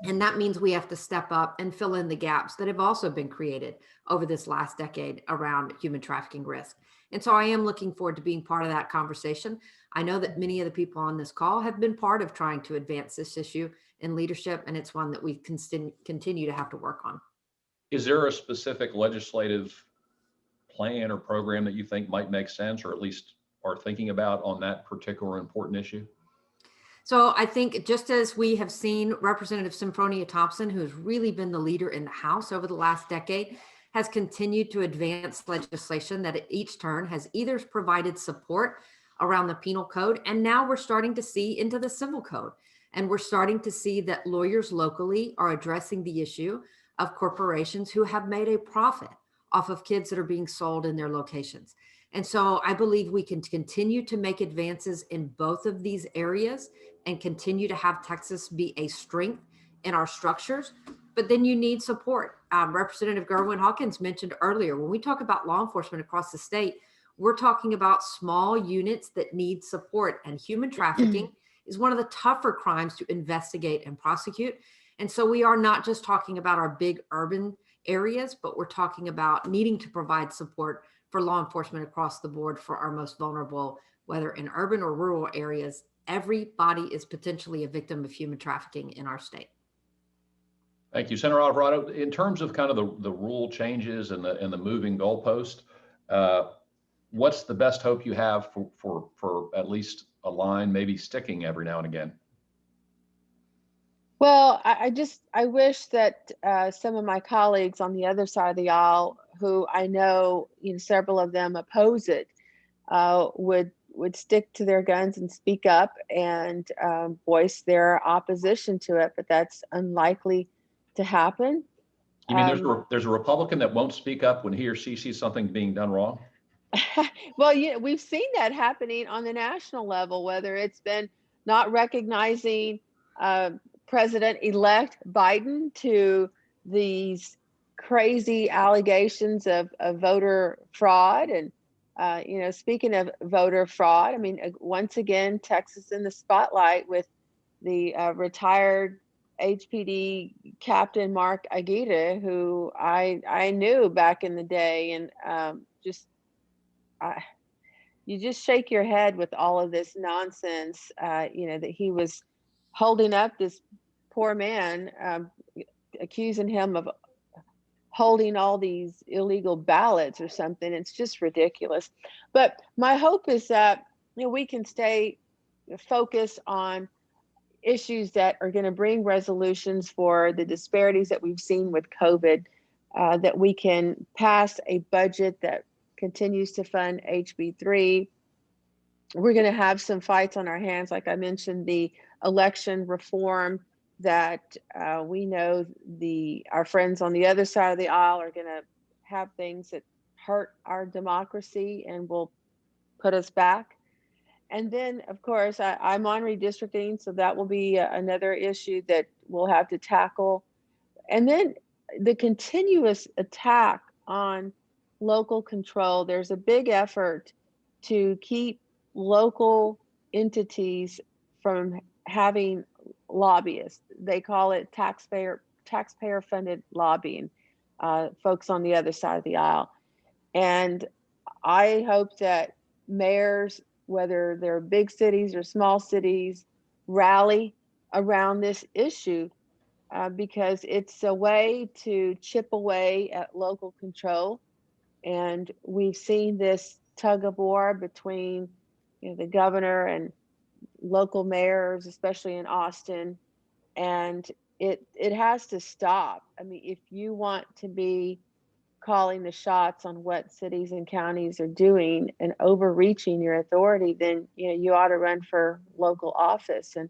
F: And that means we have to step up and fill in the gaps that have also been created over this last decade around human trafficking risk. And so I am looking forward to being part of that conversation. I know that many of the people on this call have been part of trying to advance this issue in leadership, and it's one that we continue to have to work on.
A: Is there a specific legislative plan or program that you think might make sense, or at least are thinking about on that particular important issue?
F: So I think, just as we have seen Representative Symphonia Thompson, who has really been the leader in the House over the last decade, has continued to advance legislation that at each turn has either provided support around the penal code, and now we're starting to see into the civil code. And we're starting to see that lawyers locally are addressing the issue of corporations who have made a profit off of kids that are being sold in their locations. And so I believe we can continue to make advances in both of these areas and continue to have Texas be a strength in our structures. But then you need support. Representative Gervin-Hawkins mentioned earlier, when we talk about law enforcement across the state, we're talking about small units that need support, and human trafficking is one of the tougher crimes to investigate and prosecute. And so we are not just talking about our big urban areas, but we're talking about needing to provide support for law enforcement across the board for our most vulnerable, whether in urban or rural areas. Everybody is potentially a victim of human trafficking in our state.
A: Thank you, Senator Alvarado. In terms of kind of the rule changes and the moving goalpost, what's the best hope you have for at least a line maybe sticking every now and again?
C: Well, I wish that some of my colleagues on the other side of the aisle, who I know, several of them oppose it, would stick to their guns and speak up and voice their opposition to it. But that's unlikely to happen.
A: You mean there's a Republican that won't speak up when he or she sees something being done wrong?
C: Well, we've seen that happening on the national level, whether it's been not recognizing President-elect Biden to these crazy allegations of voter fraud. And, speaking of voter fraud, I mean, once again, Texas in the spotlight with the retired HPD Captain Mark Aguirre, who I knew back in the day, and you just shake your head with all of this nonsense, that he was holding up this poor man, accusing him of holding all these illegal ballots or something. It's just ridiculous. But my hope is that we can stay focus on issues that are going to bring resolutions for the disparities that we've seen with COVID, that we can pass a budget that continues to fund HB3. We're going to have some fights on our hands, like I mentioned, the election reform that we know our friends on the other side of the aisle are going to have things that hurt our democracy and will put us back. And then, of course, I'm on redistricting, so that will be another issue that we'll have to tackle. And then the continuous attack on local control. There's a big effort to keep local entities from having lobbyists. They call it taxpayer funded lobbying, folks on the other side of the aisle. And I hope that mayors, whether they're big cities or small cities, rally around this issue, because it's a way to chip away at local control. And we've seen this tug of war between the governor and local mayors, especially in Austin. And it has to stop. I mean, if you want to be calling the shots on what cities and counties are doing and overreaching your authority, then you ought to run for local office. And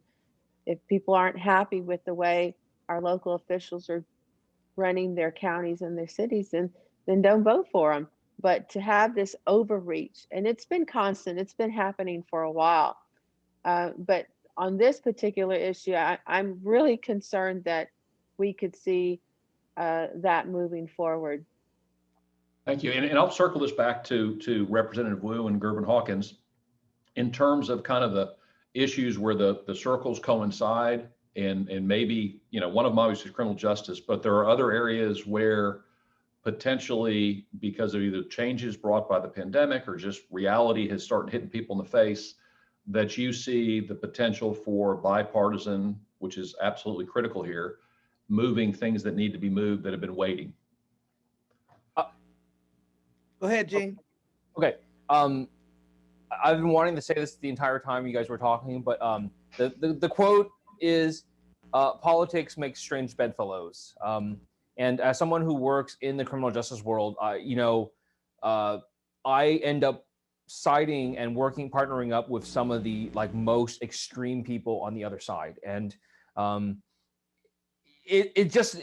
C: if people aren't happy with the way our local officials are running their counties and their cities, then don't vote for them. But to have this overreach, and it's been constant, it's been happening for a while. But on this particular issue, I'm really concerned that we could see that moving forward.
A: Thank you. And I'll circle this back to Representative Wu and Gervin-Hawkins in terms of kind of the issues where the circles coincide, and maybe, one of them obviously is criminal justice, but there are other areas where potentially, because of either changes brought by the pandemic or just reality has started hitting people in the face, that you see the potential for bipartisan, which is absolutely critical here, moving things that need to be moved that have been waiting.
D: Go ahead, Gene.
E: Okay. I've been wanting to say this the entire time you guys were talking, but the quote is, politics makes strange bedfellows. And as someone who works in the criminal justice world, I end up siding and partnering up with some of the most extreme people on the other side. And it just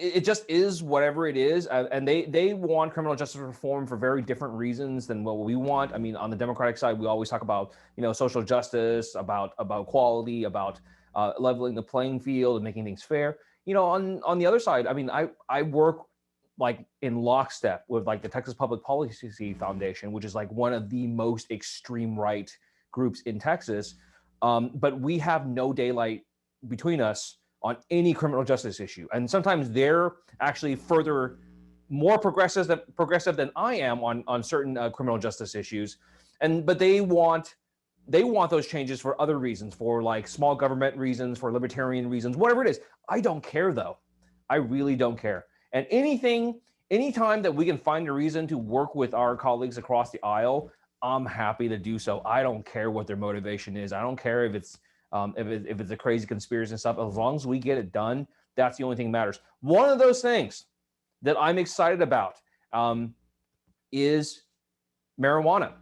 E: is whatever it is, and they want criminal justice reform for very different reasons than what we want. I mean, on the Democratic side, we always talk about social justice, about quality, about leveling the playing field and making things fair. On the other side, I mean, I work in lockstep with the Texas Public Policy Foundation, which is one of the most extreme right groups in Texas, but we have no daylight between us on any criminal justice issue. And sometimes they're actually more progressive than I am on certain criminal justice issues. But they want those changes for other reasons, for small government reasons, for libertarian reasons, whatever it is. I don't care though. I really don't care. And anytime that we can find a reason to work with our colleagues across the aisle, I'm happy to do so. I don't care what their motivation is. I don't care if it's a crazy conspiracy and stuff. As long as we get it done, that's the only thing that matters. One of those things that I'm excited about is marijuana.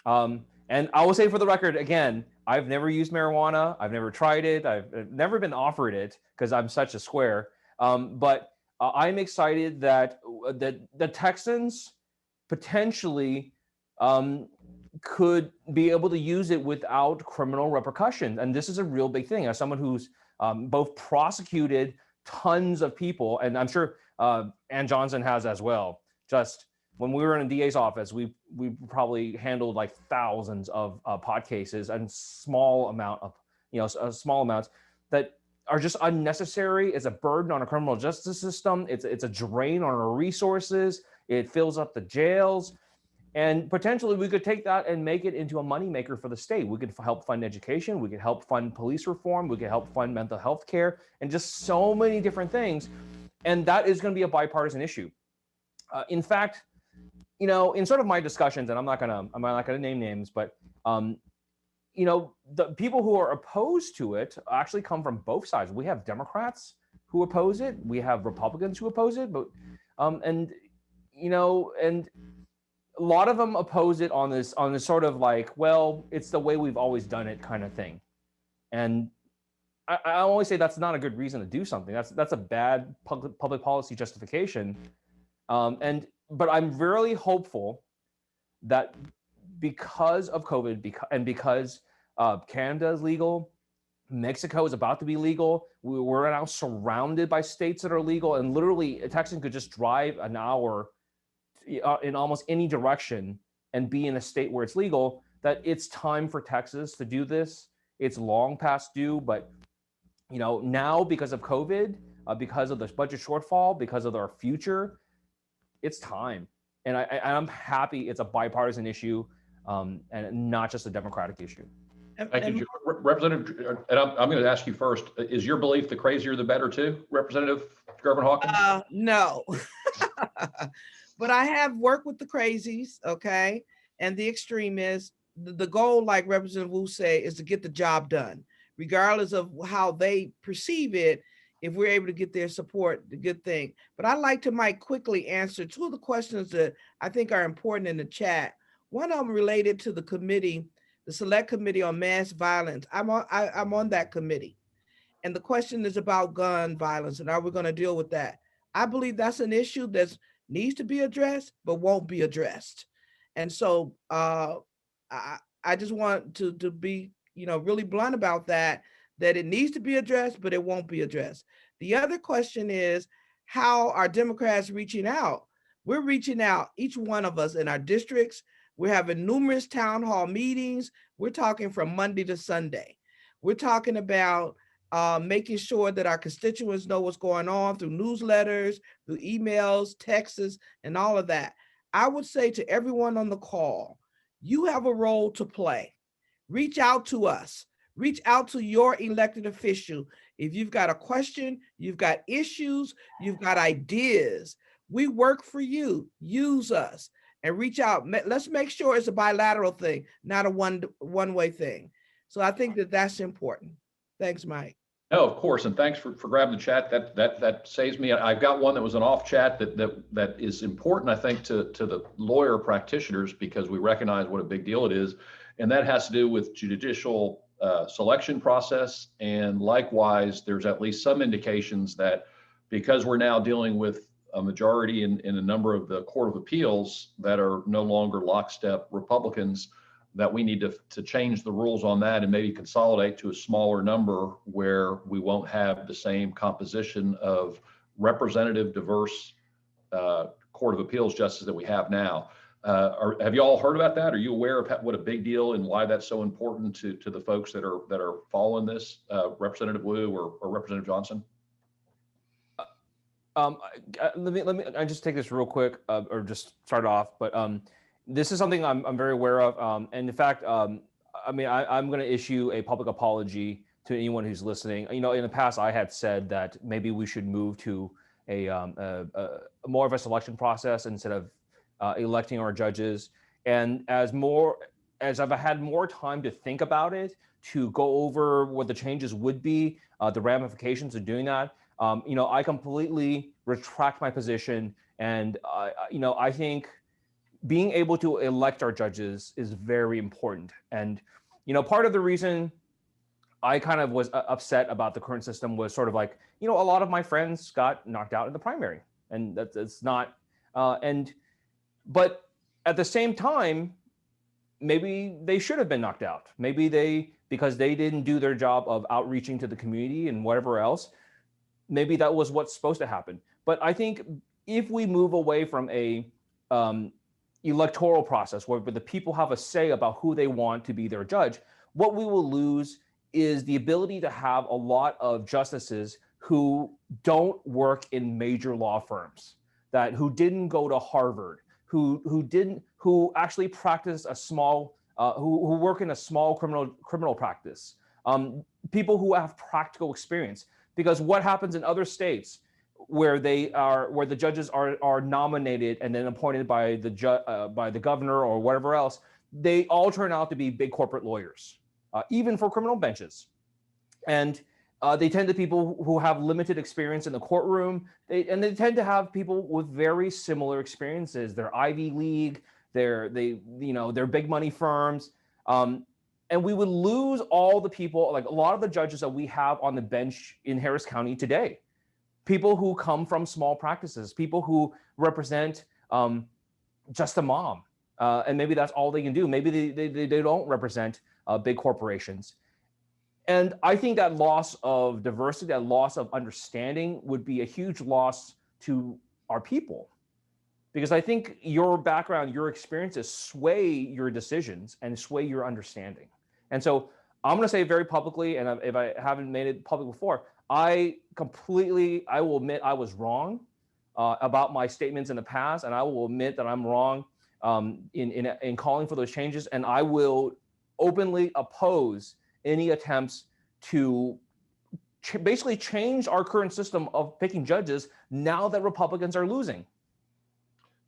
E: And I will say for the record, again, I've never used marijuana. I've never tried it. I've never been offered it because I'm such a square. But I'm excited that the Texans potentially could be able to use it without criminal repercussions. And this is a real big thing. As someone who's both prosecuted tons of people, and I'm sure Ann Johnson has as well. Just when we were in a DA's office, we probably handled thousands of pot cases and small amounts that are just unnecessary. It's a burden on a criminal justice system. It's a drain on our resources. It fills up the jails. And potentially we could take that and make it into a moneymaker for the state. We could help fund education. We could help fund police reform. We could help fund mental health care and just so many different things. And that is going to be a bipartisan issue. In fact, in sort of my discussions, and I'm not gonna name names, but the people who are opposed to it actually come from both sides. We have Democrats who oppose it. We have Republicans who oppose it, but and a lot of them oppose it on this sort of like, well, it's the way we've always done it kind of thing. And I always say that's not a good reason to do something. That's a bad public policy justification. But I'm really hopeful that because of COVID because Canada is legal, Mexico is about to be legal. We're now surrounded by states that are legal, and literally a Texan could just drive an hour in almost any direction and be in a state where it's legal, that it's time for Texas to do this. It's long past due, but now because of COVID, because of the budget shortfall, because of our future, it's time. And I'm happy it's a bipartisan issue and not just a Democratic issue.
A: Thank you, Representative. And I'm going to ask you first, is your belief the crazier the better too, Representative Gervin-Hawkins?
D: No, but I have worked with the crazies, okay? And the extremists. The goal, like Representative Wu say, is to get the job done, regardless of how they perceive it. If we're able to get their support, the good thing. But I'd like to, Mike, quickly answer two of the questions that I think are important in the chat. One of them related to the committee, the Select Committee on Mass Violence. I'm on that committee. And the question is about gun violence and are we going to deal with that? I believe that's an issue that needs to be addressed, but won't be addressed. And so I just want to be, really blunt about that it needs to be addressed, but it won't be addressed. The other question is, how are Democrats reaching out? We're reaching out, each one of us in our districts. We're having numerous town hall meetings. We're talking from Monday to Sunday. We're talking about making sure that our constituents know what's going on through newsletters, through emails, texts, and all of that. I would say to everyone on the call, you have a role to play. Reach out to us. Reach out to your elected official. If you've got a question, you've got issues, you've got ideas, we work for you. Use us and reach out. Let's make sure it's a bilateral thing, not a one-way thing. So I think that's important. Thanks, Mike.
A: No, of course, and thanks for grabbing the chat. That saves me. I've got one that was an off chat that is important, I think, to the lawyer practitioners, because we recognize what a big deal it is, and that has to do with judicial selection process. And likewise, there's at least some indications that because we're now dealing with a majority in a number of the Court of Appeals that are no longer lockstep Republicans, that we need to change the rules on that and maybe consolidate to a smaller number where we won't have the same composition of representative, diverse Court of Appeals justices that we have now. Have you all heard about that? Are you aware of what a big deal and why that's so important to the folks that are following this, Representative Wu or Representative Johnson?
E: Let me I just take this real quick, or just start off. But this is something I'm very aware of. And in fact, I'm going to issue a public apology to anyone who's listening. In the past, I had said that maybe we should move to a more of a selection process instead of electing our judges. And as I've had more time to think about it, to go over what the changes would be, the ramifications of doing that, I completely retract my position. And I think being able to elect our judges is very important. And part of the reason I kind of was upset about the current system was sort of like, a lot of my friends got knocked out in the primary, and that's not but at the same time, maybe they should have been knocked out. Maybe because they didn't do their job of outreaching to the community and whatever else, maybe that was what's supposed to happen. But I think if we move away from a electoral process where the people have a say about who they want to be their judge, what we will lose is the ability to have a lot of justices who don't work in major law firms, who didn't go to Harvard, who actually practice a small, who work in a small criminal practice, people who have practical experience. Because what happens in other states where the judges are nominated and then appointed by the governor or whatever else, they all turn out to be big corporate lawyers. even for criminal benches. And they tend to people who have limited experience in the courtroom, and they tend to have people with very similar experiences. They're Ivy League, they're big money firms, and we would lose all the people, like a lot of the judges that we have on the bench in Harris County today. People who come from small practices, people who represent just a mom, and maybe that's all they can do. Maybe they don't represent big corporations. And I think that loss of diversity, that loss of understanding would be a huge loss to our people. Because I think your background, your experiences sway your decisions and sway your understanding. And so I'm going to say very publicly, and if I haven't made it public before, I will admit I was wrong about my statements in the past, and I will admit that I'm wrong in calling for those changes, and I will openly oppose any attempts to basically change our current system of picking judges now that Republicans are losing.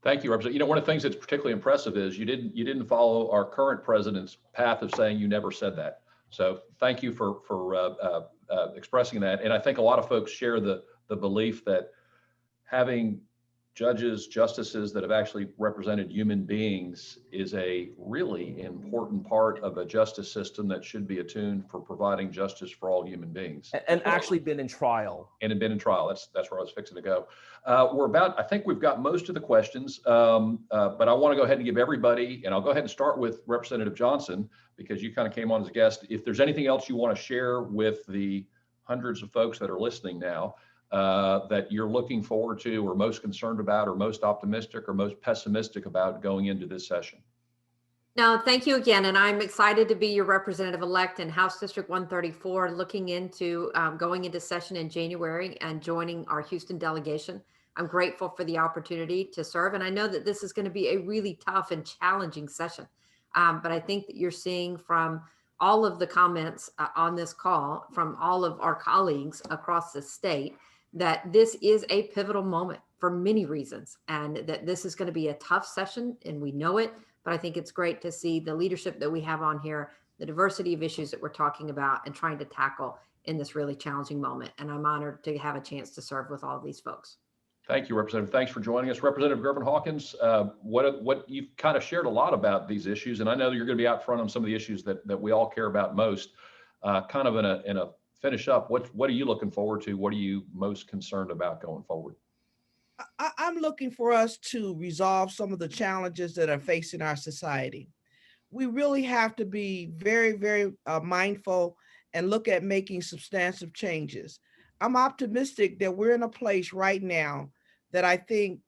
A: Thank you, Representative. One of the things that's particularly impressive is you didn't follow our current president's path of saying you never said that. So thank you for expressing that. And I think a lot of folks share the belief that having judges, justices that have actually represented human beings is a really important part of a justice system that should be attuned for providing justice for all human beings.
E: And actually been in trial.
A: And have been in trial. That's where I was fixing to go. I think we've got most of the questions, but I want to go ahead and give everybody, and I'll go ahead and start with Representative Johnson, because you kind of came on as a guest. If there's anything else you want to share with the hundreds of folks that are listening now, that you're looking forward to, or most concerned about, or most optimistic, or most pessimistic about going into this session.
F: No, thank you again. And I'm excited to be your representative-elect in House District 134, looking into going into session in January and joining our Houston delegation. I'm grateful for the opportunity to serve. And I know that this is going to be a really tough and challenging session. But I think that you're seeing from all of the comments on this call, from all of our colleagues across the state, that this is a pivotal moment for many reasons, and that this is going to be a tough session, and we know it. But I think it's great to see the leadership that we have on here, the diversity of issues that we're talking about and trying to tackle in this really challenging moment. And I'm honored to have a chance to serve with all of these folks.
A: Thank you, Representative. Thanks for joining us. Representative Gervin-Hawkins, what you've kind of shared a lot about these issues, and I know that you're going to be out front on some of the issues that we all care about most. Kind of in a finish up, what are you looking forward to? What are you most concerned about going forward?
D: I'm looking for us to resolve some of the challenges that are facing our society. We really have to be very, very mindful and look at making substantive changes. I'm optimistic that we're in a place right now that I think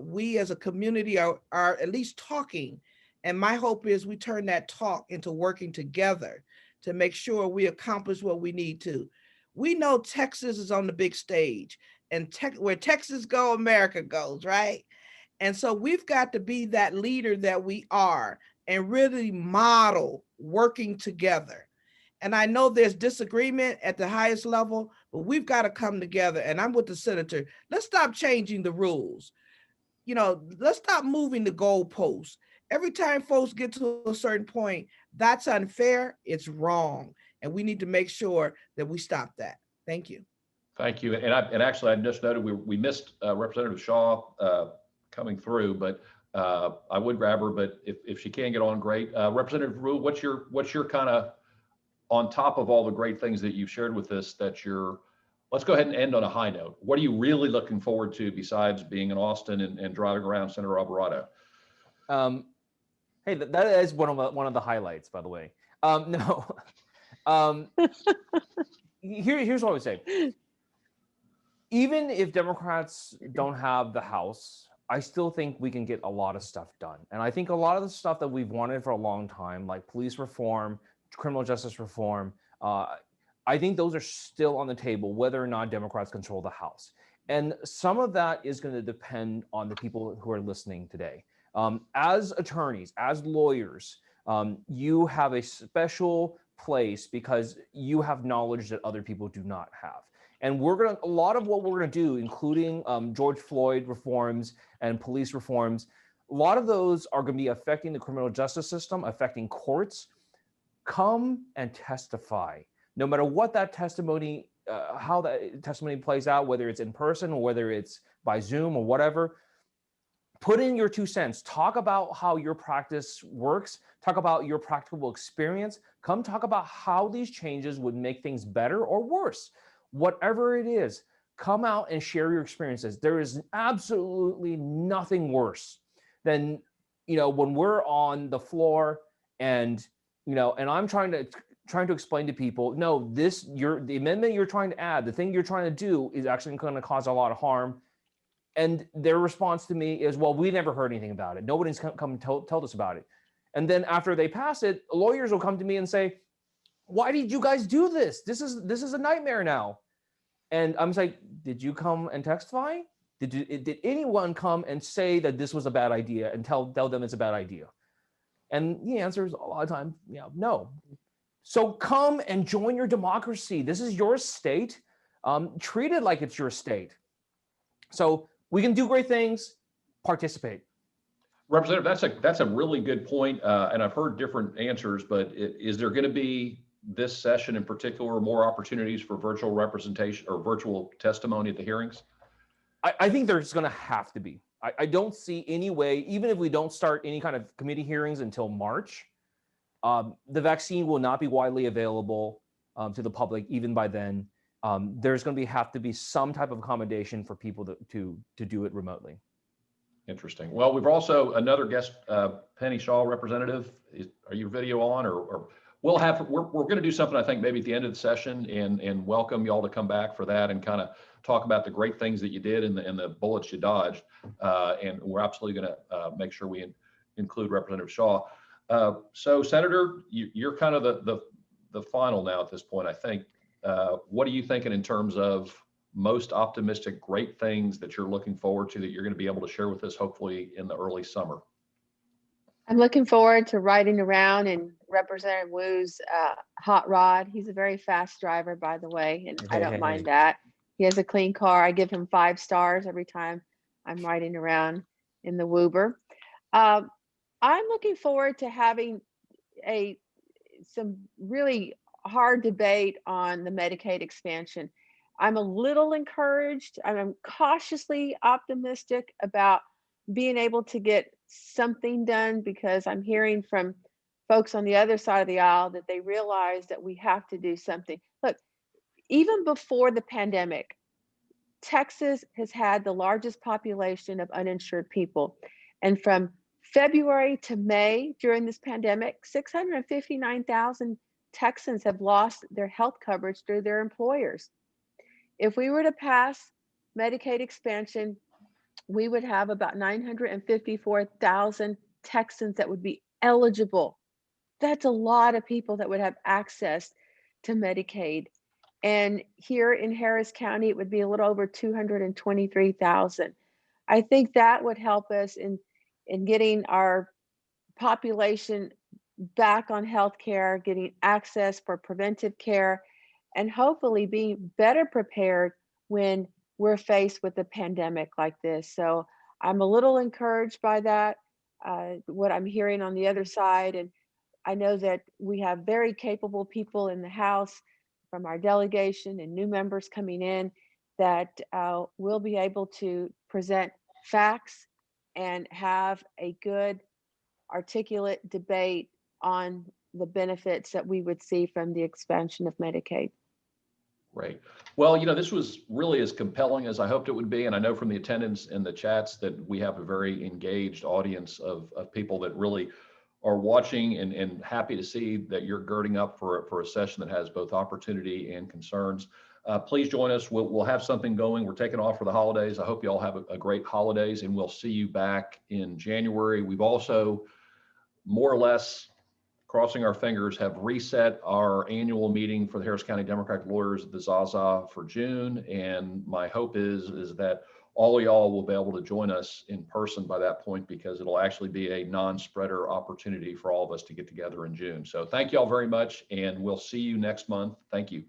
D: we as a community are at least talking. And my hope is we turn that talk into working together to make sure we accomplish what we need to. We know Texas is on the big stage, and where Texas goes, America goes, right? And so we've got to be that leader that we are and really model working together. And I know there's disagreement at the highest level, but we've got to come together. And I'm with the senator. Let's stop changing the rules. Let's stop moving the goalposts. Every time folks get to a certain point, that's unfair, it's wrong. And we need to make sure that we stop that. Thank you.
A: Thank you. And actually, I just noted we missed Representative Shaw coming through, but I would grab her, but if she can get on, great. Representative Rule, what's your kind of, on top of all the great things that you've shared with us, let's go ahead and end on a high note. What are you really looking forward to besides being in Austin and driving around Senator Alvarado?
E: Hey, that is one of the highlights, by the way. No. Here's what I would say. Even if Democrats don't have the House, I still think we can get a lot of stuff done. And I think a lot of the stuff that we've wanted for a long time, like police reform, criminal justice reform, I think those are still on the table, whether or not Democrats control the House. And some of that is going to depend on the people who are listening today. As attorneys, as lawyers, you have a special place because you have knowledge that other people do not have. And a lot of what we're going to do, including George Floyd reforms and police reforms, a lot of those are going to be affecting the criminal justice system, affecting courts. come and testify. No matter what that testimony, how that testimony plays out, whether it's in person or whether it's by Zoom or whatever, put in your 2 cents. Talk about how your practice works. Talk about your practical experience. Come talk about how these changes would make things better or worse. Whatever it is, come out and share your experiences. There is absolutely nothing worse than, when we're on the floor and, and I'm trying to explain to people, no, the amendment you're trying to add, the thing you're trying to do is actually going to cause a lot of harm. And their response to me is, well, we never heard anything about it. Nobody's come and told us about it. And then after they pass it, lawyers will come to me and say, why did you guys do this? This is a nightmare now. And I'm like, did you come and testify? Did anyone come and say that this was a bad idea and tell them it's a bad idea? And the answer is a lot of times, no. So come and join your democracy. This is your state. Treat it like it's your state. So we can do great things. Participate.
A: Representative, that's a really good point, and I've heard different answers, but is there going to be this session in particular more opportunities for virtual representation or virtual testimony at the hearings?
E: I think there's going to have to be. I don't see any way, even if we don't start any kind of committee hearings until March, the vaccine will not be widely available to the public even by then. There's going to have to be some type of accommodation for people to do it remotely.
A: Interesting. Well, we've also another guest, Penny Shaw, representative. Are you video on, or we're going to do something, I think, maybe at the end of the session and welcome y'all to come back for that and kind of talk about the great things that you did and the bullets you dodged. And we're absolutely going to make sure we include Representative Shaw. So Senator, you're kind of the final now at this point, I think. What are you thinking in terms of most optimistic, great things that you're looking forward to that you're going to be able to share with us, hopefully in the early summer?
C: I'm looking forward to riding around in Representative Wu's hot rod. He's a very fast driver, by the way, and I don't mind that. He has a clean car. I give him 5 stars every time I'm riding around in the Woober. I'm looking forward to having some really hard debate on the Medicaid expansion. I'm a little encouraged. I'm cautiously optimistic about being able to get something done because I'm hearing from folks on the other side of the aisle that they realize that we have to do something. Look, even before the pandemic, Texas has had the largest population of uninsured people. And from February to May during this pandemic, 659,000 Texans have lost their health coverage through their employers. If we were to pass Medicaid expansion, we would have about 954,000 Texans that would be eligible. That's a lot of people that would have access to Medicaid. And here in Harris County, it would be a little over 223,000. I think that would help us in getting our population back on health care, getting access for preventive care, and hopefully being better prepared when we're faced with a pandemic like this. So I'm a little encouraged by that, what I'm hearing on the other side. And I know that we have very capable people in the House from our delegation and new members coming in that will be able to present facts and have a good articulate debate on the benefits that we would see from the expansion of Medicaid.
A: Great. Well, this was really as compelling as I hoped it would be. And I know from the attendance in the chats that we have a very engaged audience of people that really are watching and happy to see that you're girding up for a session that has both opportunity and concerns. Please join us. We'll have something going. We're taking off for the holidays. I hope you all have a great holidays, and we'll see you back in January. We've also more or less, crossing our fingers, have reset our annual meeting for the Harris County Democratic Lawyers at the Zaza for June. And my hope is that all of y'all will be able to join us in person by that point, because it'll actually be a non-spreader opportunity for all of us to get together in June. So thank you all very much, and we'll see you next month. Thank you.